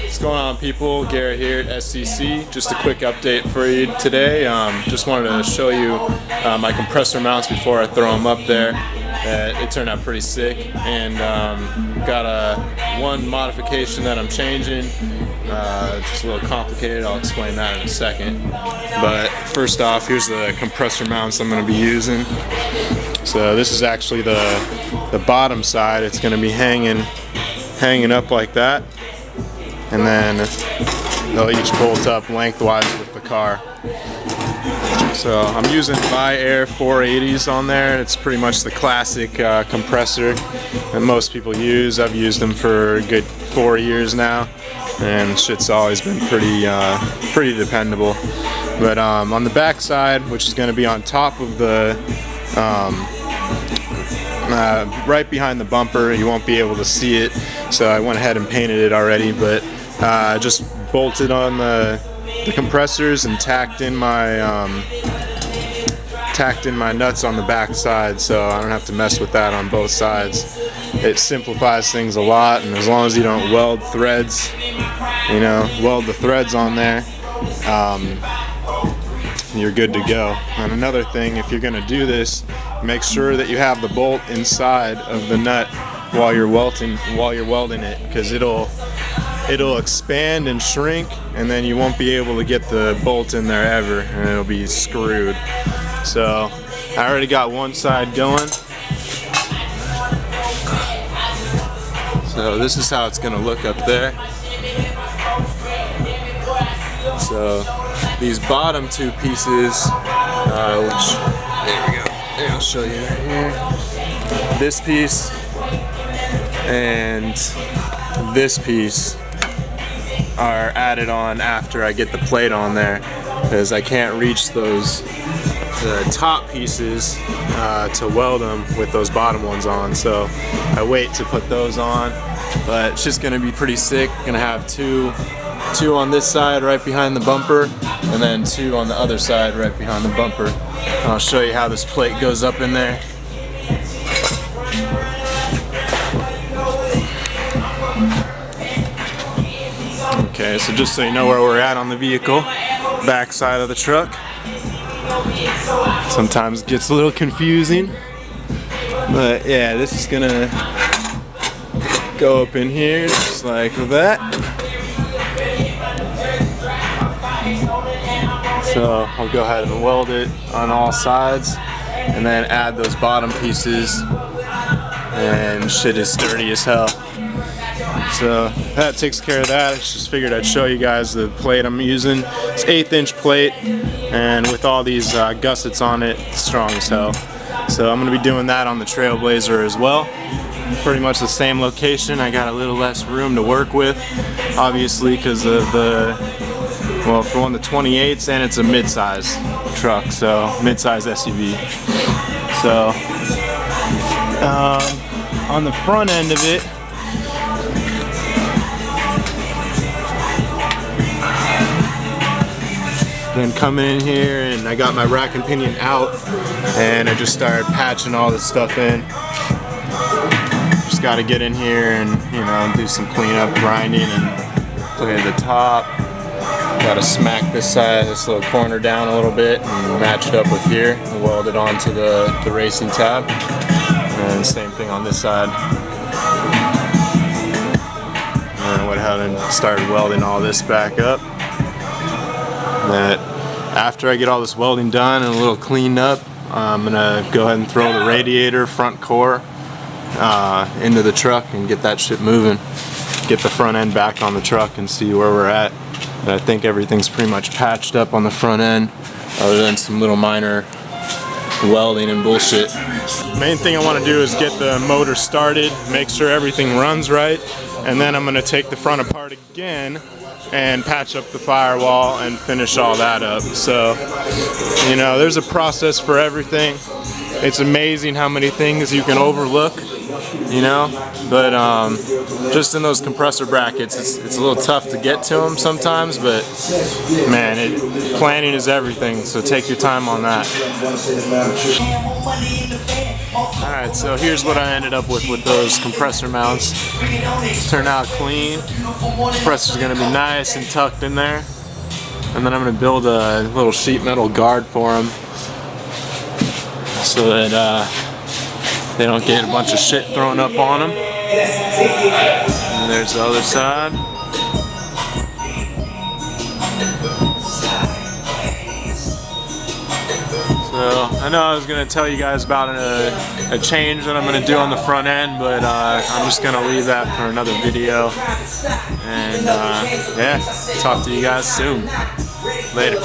What's going on, people? Garrett here at SCC. Just a quick update for you today. Just wanted to show you my compressor mounts before I throw them up there. It turned out pretty sick, and got one modification that I'm changing. Just a little complicated. I'll explain that in a second. But first off, here's the compressor mounts I'm going to be using. So this is actually the bottom side. It's going to be hanging up like that, and then they'll each bolt up lengthwise with the car. So I'm using VIAIR 480s on there. It's pretty much the classic compressor that most people use. I've used them for a good 4 years now, and shit's always been pretty dependable. But on the back side, which is going to be on top of the right behind the bumper, you won't be able to see it, so I went ahead and painted it already, but just bolted on the compressors and tacked in my nuts on the back side, so I don't have to mess with that on both sides. It simplifies things a lot, and as long as you don't weld threads, weld the threads on there, you're good to go. And another thing, if you're going to do this, make sure that you have the bolt inside of the nut while you're welding it, because it'll expand and shrink, and then you won't be able to get the bolt in there ever, and it'll be screwed. So I already got one side going. So this is how it's going to look up there. So these bottom two pieces, which, there we go, here, I'll show you right here. This piece and this piece are added on after I get the plate on there, because I can't reach the top pieces to weld them with those bottom ones on, so I wait to put those on. But it's just gonna be pretty sick. Gonna have two on this side right behind the bumper, and then two on the other side right behind the bumper. And I'll show you how this plate goes up in there. Okay, so just so you know where we're at on the vehicle, back side of the truck. Sometimes it gets a little confusing, but yeah, this is gonna go up in here just like that. So I'll go ahead and weld it on all sides, and then add those bottom pieces, and shit is sturdy as hell. So that takes care of that. I just figured I'd show you guys the plate I'm using. It's 1/8 inch plate, and with all these gussets on it, it's strong as hell. So I'm going to be doing that on the Trailblazer as well. Pretty much the same location. I got a little less room to work with, obviously, because of well, for one, the 28s, and it's a mid-size truck, so mid-size SUV. So on the front end of it, then coming in here, and I got my rack and pinion out, and I just started patching all this stuff in. Just got to get in here and do some cleanup, grinding, and clear the top. Got to smack this side, this little corner down a little bit, and match it up with here, and weld it onto the racing tab, and same thing on this side. And I went ahead and started welding all this back up. That after I get all this welding done and a little cleaned up, I'm gonna go ahead and throw the radiator front core into the truck and get that shit moving. Get the front end back on the truck and see where we're at. And I think everything's pretty much patched up on the front end, other than some little minor welding and bullshit. Main thing I want to do is get the motor started, make sure everything runs right, and then I'm gonna take the front apart again and patch up the firewall and finish all that up. So, there's a process for everything. It's amazing how many things you can overlook, but just in those compressor brackets, it's a little tough to get to them sometimes, but man, planning is everything, so take your time on that. Alright, so here's what I ended up with those compressor mounts. Turned out clean. Compressor's going to be nice and tucked in there. And then I'm going to build a little sheet metal guard for them so that they don't get a bunch of shit thrown up on them. And there's the other side. So I know I was going to tell you guys about a change that I'm going to do on the front end, but I'm just going to leave that for another video. And yeah, talk to you guys soon. Later.